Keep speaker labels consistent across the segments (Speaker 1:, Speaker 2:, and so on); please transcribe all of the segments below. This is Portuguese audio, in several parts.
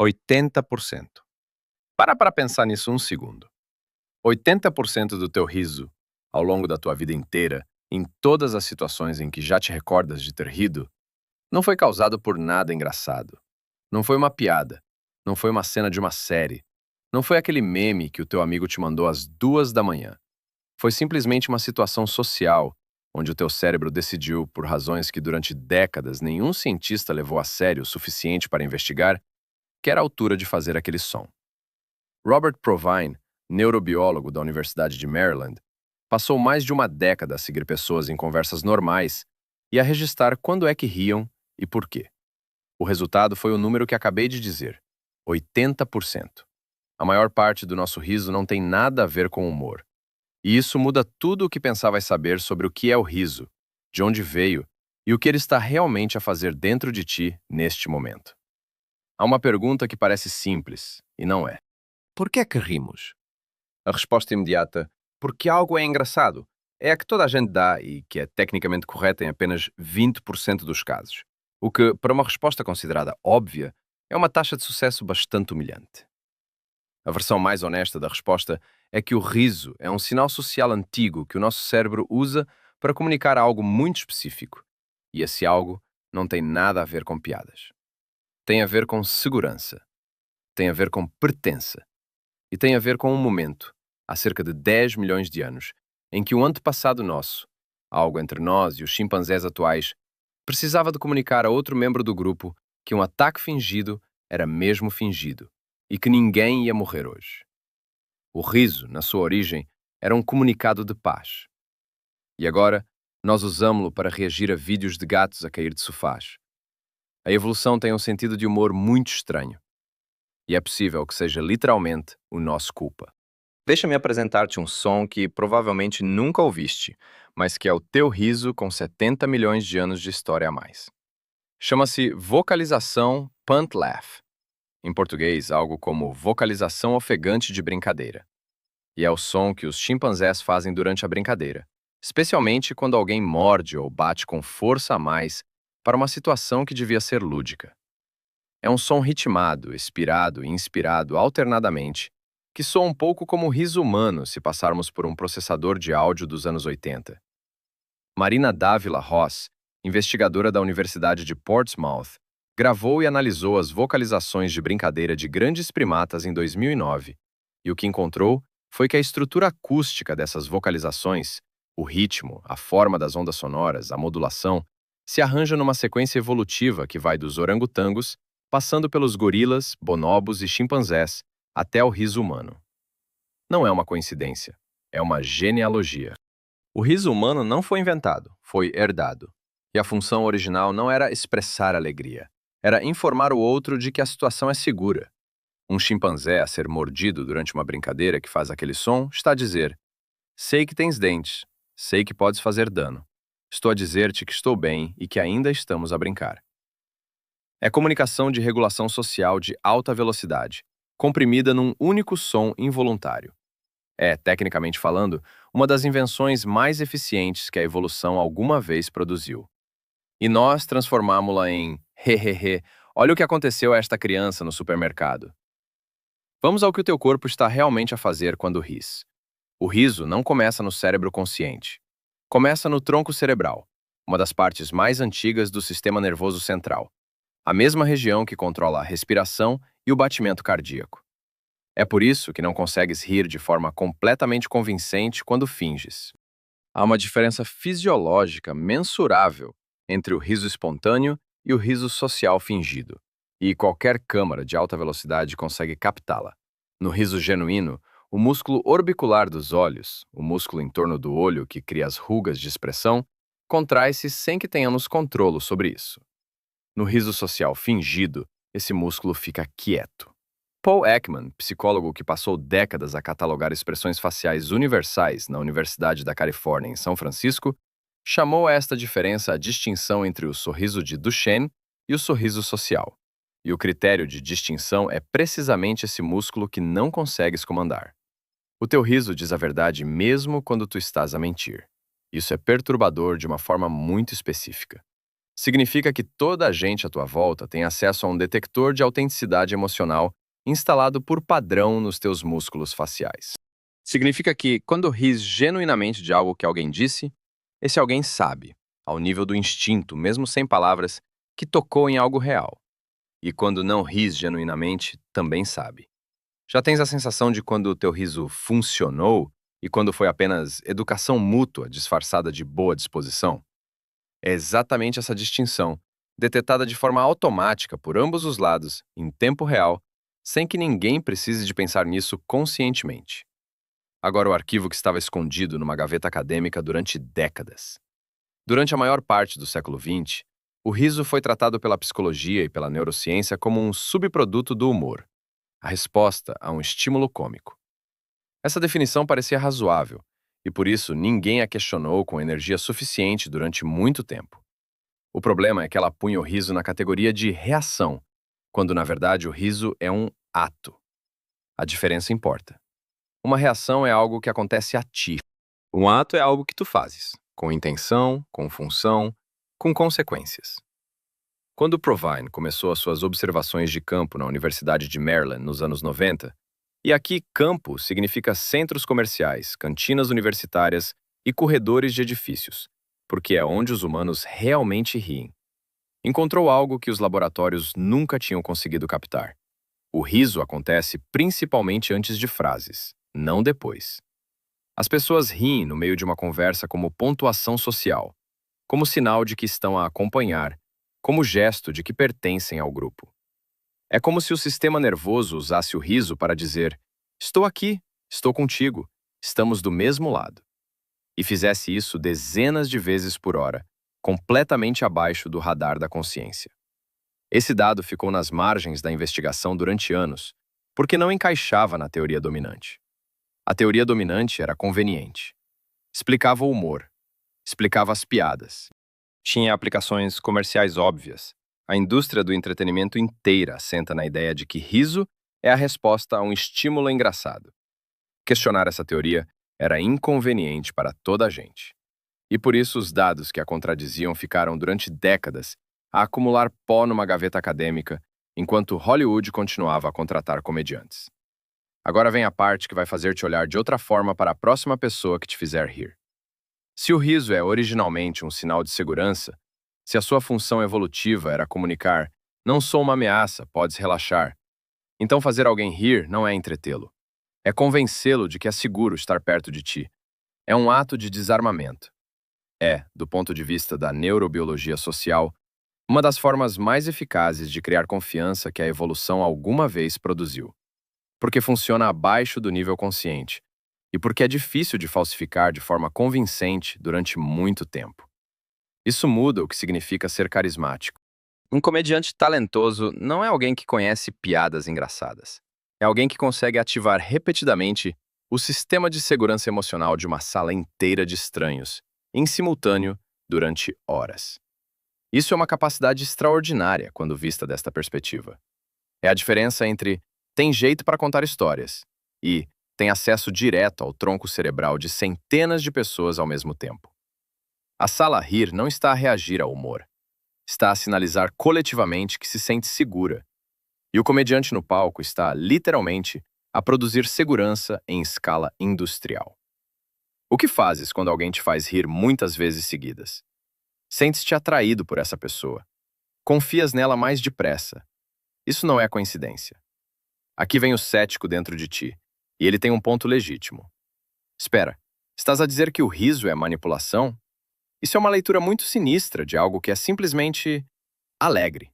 Speaker 1: 80%. Para pensar nisso um segundo. 80% do teu riso, ao longo da tua vida inteira, em todas as situações em que já te recordas de ter rido, não foi causado por nada engraçado. Não foi uma piada. Não foi uma cena de uma série. Não foi aquele meme que o teu amigo te mandou às 2 da manhã. Foi simplesmente uma situação social, onde o teu cérebro decidiu, por razões que durante décadas nenhum cientista levou a sério o suficiente para investigar, que era a altura de fazer aquele som. Robert Provine, neurobiólogo da Universidade de Maryland, passou mais de uma década a seguir pessoas em conversas normais e a registrar quando é que riam e por quê. O resultado foi o número que acabei de dizer: 80%. A maior parte do nosso riso não tem nada a ver com humor. E isso muda tudo o que pensavas saber sobre o que é o riso, de onde veio e o que ele está realmente a fazer dentro de ti neste momento. Há uma pergunta que parece simples, e não é. Por que é que rimos? A resposta imediata, porque algo é engraçado, é a que toda a gente dá e que é tecnicamente correta em apenas 20% dos casos. O que, para uma resposta considerada óbvia, é uma taxa de sucesso bastante humilhante. A versão mais honesta da resposta é que o riso é um sinal social antigo que o nosso cérebro usa para comunicar algo muito específico. E esse algo não tem nada a ver com piadas. Tem a ver com segurança. Tem a ver com pertença. E tem a ver com um momento, há cerca de 10 milhões de anos, em que um antepassado nosso, algo entre nós e os chimpanzés atuais, precisava de comunicar a outro membro do grupo que um ataque fingido era mesmo fingido e que ninguém ia morrer hoje. O riso, na sua origem, era um comunicado de paz. E agora, nós usamos-lo para reagir a vídeos de gatos a cair de sofás. A evolução tem um sentido de humor muito estranho. E é possível que seja literalmente o nosso culpa. Deixa-me apresentar-te um som que provavelmente nunca ouviste, mas que é o teu riso com 70 milhões de anos de história a mais. Chama-se vocalização punt laugh. Em português, algo como vocalização ofegante de brincadeira. E é o som que os chimpanzés fazem durante a brincadeira, especialmente quando alguém morde ou bate com força a mais para uma situação que devia ser lúdica. É um som ritmado, expirado e inspirado alternadamente, que soa um pouco como o riso humano se passarmos por um processador de áudio dos anos 80. Marina Dávila Ross, investigadora da Universidade de Portsmouth, gravou e analisou as vocalizações de brincadeira de grandes primatas em 2009, e o que encontrou foi que a estrutura acústica dessas vocalizações, o ritmo, a forma das ondas sonoras, a modulação, se arranja numa sequência evolutiva que vai dos orangotangos, passando pelos gorilas, bonobos e chimpanzés, até o riso humano. Não é uma coincidência, é uma genealogia. O riso humano não foi inventado, foi herdado. E a função original não era expressar alegria, era informar o outro de que a situação é segura. Um chimpanzé a ser mordido durante uma brincadeira que faz aquele som está a dizer: sei que tens dentes, sei que podes fazer dano. Estou a dizer-te que estou bem e que ainda estamos a brincar. É comunicação de regulação social de alta velocidade, comprimida num único som involuntário. É, tecnicamente falando, uma das invenções mais eficientes que a evolução alguma vez produziu. E nós transformámo-la em hehehe, olha o que aconteceu a esta criança no supermercado. Vamos ao que o teu corpo está realmente a fazer quando ris. O riso não começa no cérebro consciente. Começa no tronco cerebral, uma das partes mais antigas do sistema nervoso central, a mesma região que controla a respiração e o batimento cardíaco. É por isso que não consegues rir de forma completamente convincente quando finges. Há uma diferença fisiológica mensurável entre o riso espontâneo e o riso social fingido, e qualquer câmara de alta velocidade consegue captá-la. No riso genuíno, o músculo orbicular dos olhos, o músculo em torno do olho que cria as rugas de expressão, contrai-se sem que tenhamos controle sobre isso. No riso social fingido, esse músculo fica quieto. Paul Ekman, psicólogo que passou décadas a catalogar expressões faciais universais na Universidade da Califórnia, em São Francisco, chamou esta diferença a distinção entre o sorriso de Duchenne e o sorriso social. E o critério de distinção é precisamente esse músculo que não consegues comandar. O teu riso diz a verdade mesmo quando tu estás a mentir. Isso é perturbador de uma forma muito específica. Significa que toda a gente à tua volta tem acesso a um detector de autenticidade emocional instalado por padrão nos teus músculos faciais. Significa que, quando ris genuinamente de algo que alguém disse, esse alguém sabe, ao nível do instinto, mesmo sem palavras, que tocou em algo real. E quando não ris genuinamente, também sabe. Já tens a sensação de quando o teu riso funcionou e quando foi apenas educação mútua disfarçada de boa disposição? É exatamente essa distinção, detetada de forma automática por ambos os lados, em tempo real, sem que ninguém precise de pensar nisso conscientemente. Agora o arquivo que estava escondido numa gaveta acadêmica durante décadas. Durante a maior parte do século XX, o riso foi tratado pela psicologia e pela neurociência como um subproduto do humor, a resposta a um estímulo cômico. Essa definição parecia razoável, e por isso ninguém a questionou com energia suficiente durante muito tempo. O problema é que ela punha o riso na categoria de reação, quando na verdade o riso é um ato. A diferença importa. Uma reação é algo que acontece a ti. Um ato é algo que tu fazes, com intenção, com função, com consequências. Quando Provine começou as suas observações de campo na Universidade de Maryland nos anos 90, e aqui campo significa centros comerciais, cantinas universitárias e corredores de edifícios, porque é onde os humanos realmente riem. Encontrou algo que os laboratórios nunca tinham conseguido captar. O riso acontece principalmente antes de frases, não depois. As pessoas riem no meio de uma conversa como pontuação social, como sinal de que estão a acompanhar, como gesto de que pertencem ao grupo. É como se o sistema nervoso usasse o riso para dizer: estou aqui, estou contigo, estamos do mesmo lado. E fizesse isso dezenas de vezes por hora, completamente abaixo do radar da consciência. Esse dado ficou nas margens da investigação durante anos, porque não encaixava na teoria dominante. A teoria dominante era conveniente. Explicava o humor, explicava as piadas. Tinha aplicações comerciais óbvias. A indústria do entretenimento inteira assenta na ideia de que riso é a resposta a um estímulo engraçado. Questionar essa teoria era inconveniente para toda a gente. E por isso os dados que a contradiziam ficaram durante décadas a acumular pó numa gaveta acadêmica, enquanto Hollywood continuava a contratar comediantes. Agora vem a parte que vai fazer te olhar de outra forma para a próxima pessoa que te fizer rir. Se o riso é originalmente um sinal de segurança, se a sua função evolutiva era comunicar "não sou uma ameaça, podes relaxar", então fazer alguém rir não é entretê-lo. É convencê-lo de que é seguro estar perto de ti. É um ato de desarmamento. É, do ponto de vista da neurobiologia social, uma das formas mais eficazes de criar confiança que a evolução alguma vez produziu. Porque funciona abaixo do nível consciente e porque é difícil de falsificar de forma convincente durante muito tempo. Isso muda o que significa ser carismático. Um comediante talentoso não é alguém que conhece piadas engraçadas. É alguém que consegue ativar repetidamente o sistema de segurança emocional de uma sala inteira de estranhos, em simultâneo, durante horas. Isso é uma capacidade extraordinária quando vista desta perspectiva. É a diferença entre tem jeito para contar histórias e tem acesso direto ao tronco cerebral de centenas de pessoas ao mesmo tempo. A sala a rir não está a reagir ao humor. Está a sinalizar coletivamente que se sente segura. E o comediante no palco está, literalmente, a produzir segurança em escala industrial. O que fazes quando alguém te faz rir muitas vezes seguidas? Sentes-te atraído por essa pessoa. Confias nela mais depressa. Isso não é coincidência. Aqui vem o cético dentro de ti, e ele tem um ponto legítimo. Espera, estás a dizer que o riso é manipulação? Isso é uma leitura muito sinistra de algo que é simplesmente alegre.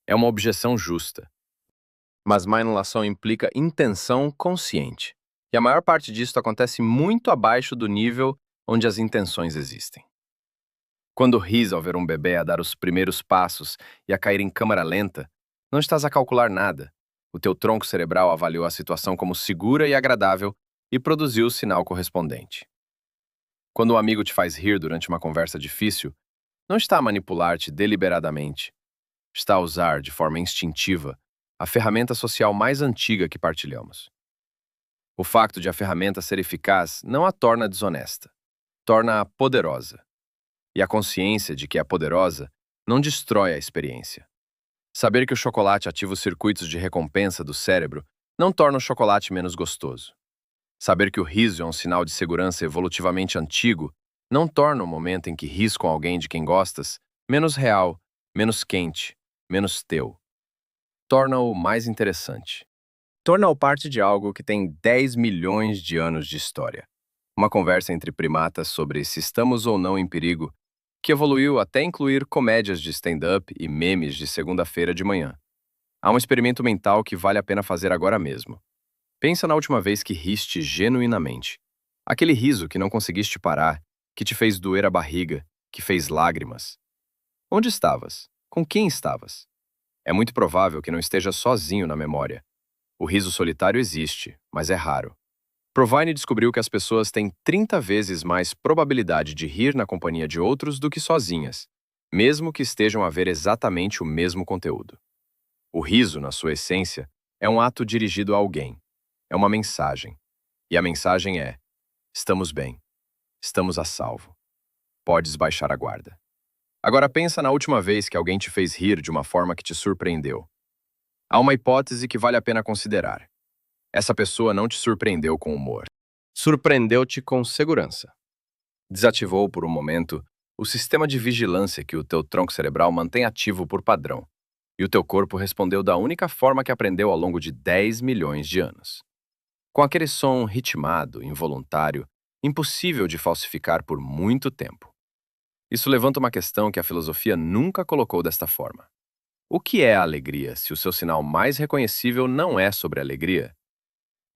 Speaker 1: É uma objeção justa. Mas má inalação implica intenção consciente. E a maior parte disso acontece muito abaixo do nível onde as intenções existem. Quando ris ao ver um bebê a dar os primeiros passos e a cair em câmara lenta, não estás a calcular nada. O teu tronco cerebral avaliou a situação como segura e agradável e produziu o sinal correspondente. Quando um amigo te faz rir durante uma conversa difícil, não está a manipular-te deliberadamente. Está a usar, de forma instintiva, a ferramenta social mais antiga que partilhamos. O facto de a ferramenta ser eficaz não a torna desonesta, torna-a poderosa. E a consciência de que é poderosa não destrói a experiência. Saber que o chocolate ativa os circuitos de recompensa do cérebro não torna o chocolate menos gostoso. Saber que o riso é um sinal de segurança evolutivamente antigo não torna o momento em que ris com alguém de quem gostas menos real, menos quente, menos teu. Torna-o mais interessante. Torna-o parte de algo que tem 10 milhões de anos de história. Uma conversa entre primatas sobre se estamos ou não em perigo, que evoluiu até incluir comédias de stand-up e memes de segunda-feira de manhã. Há um experimento mental que vale a pena fazer agora mesmo. Pensa na última vez que riste genuinamente. Aquele riso que não conseguiste parar, que te fez doer a barriga, que fez lágrimas. Onde estavas? Com quem estavas? É muito provável que não esteja sozinho na memória. O riso solitário existe, mas é raro. Provine descobriu que as pessoas têm 30 vezes mais probabilidade de rir na companhia de outros do que sozinhas, mesmo que estejam a ver exatamente o mesmo conteúdo. O riso, na sua essência, é um ato dirigido a alguém. É uma mensagem. E a mensagem é: estamos bem. Estamos a salvo. Podes baixar a guarda. Agora pensa na última vez que alguém te fez rir de uma forma que te surpreendeu. Há uma hipótese que vale a pena considerar. Essa pessoa não te surpreendeu com humor. Surpreendeu-te com segurança. Desativou por um momento o sistema de vigilância que o teu tronco cerebral mantém ativo por padrão, e o teu corpo respondeu da única forma que aprendeu ao longo de 10 milhões de anos. Com aquele som ritmado, involuntário, impossível de falsificar por muito tempo. Isso levanta uma questão que a filosofia nunca colocou desta forma. O que é a alegria se o seu sinal mais reconhecível não é sobre alegria?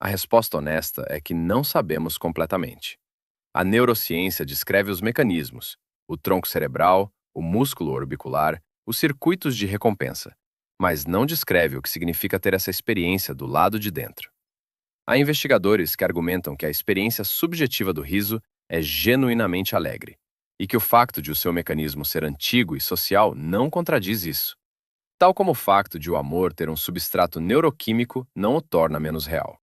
Speaker 1: A resposta honesta é que não sabemos completamente. A neurociência descreve os mecanismos, o tronco cerebral, o músculo orbicular, os circuitos de recompensa, mas não descreve o que significa ter essa experiência do lado de dentro. Há investigadores que argumentam que a experiência subjetiva do riso é genuinamente alegre, e que o facto de o seu mecanismo ser antigo e social não contradiz isso. Tal como o facto de o amor ter um substrato neuroquímico não o torna menos real.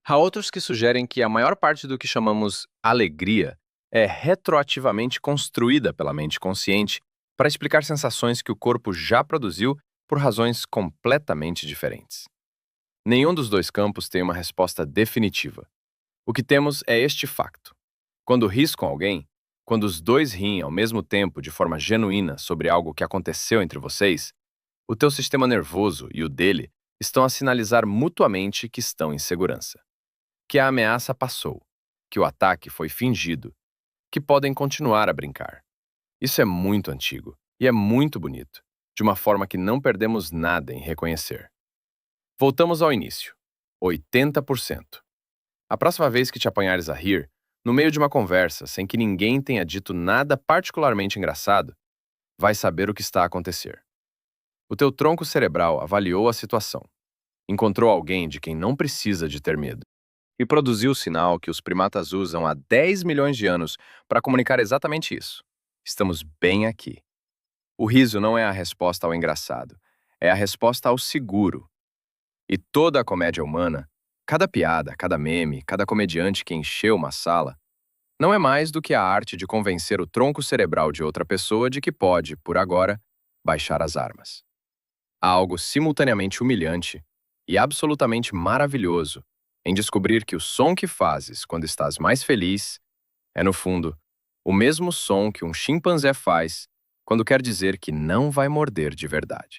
Speaker 1: Há outros que sugerem que a maior parte do que chamamos alegria é retroativamente construída pela mente consciente para explicar sensações que o corpo já produziu por razões completamente diferentes. Nenhum dos dois campos tem uma resposta definitiva. O que temos é este facto. Quando ris com alguém, quando os dois riem ao mesmo tempo de forma genuína sobre algo que aconteceu entre vocês, o teu sistema nervoso e o dele estão a sinalizar mutuamente que estão em segurança. Que a ameaça passou, que o ataque foi fingido, que podem continuar a brincar. Isso é muito antigo e é muito bonito, de uma forma que não perdemos nada em reconhecer. Voltamos ao início. 80%. A próxima vez que te apanhares a rir, no meio de uma conversa, sem que ninguém tenha dito nada particularmente engraçado, vai saber o que está a acontecer. O teu tronco cerebral avaliou a situação, encontrou alguém de quem não precisa de ter medo, e produziu o sinal que os primatas usam há 10 milhões de anos para comunicar exatamente isso. Estamos bem aqui. O riso não é a resposta ao engraçado, é a resposta ao seguro. E toda a comédia humana, cada piada, cada meme, cada comediante que encheu uma sala, não é mais do que a arte de convencer o tronco cerebral de outra pessoa de que pode, por agora, baixar as armas. Há algo simultaneamente humilhante e absolutamente maravilhoso em descobrir que o som que fazes quando estás mais feliz é, no fundo, o mesmo som que um chimpanzé faz quando quer dizer que não vai morder de verdade.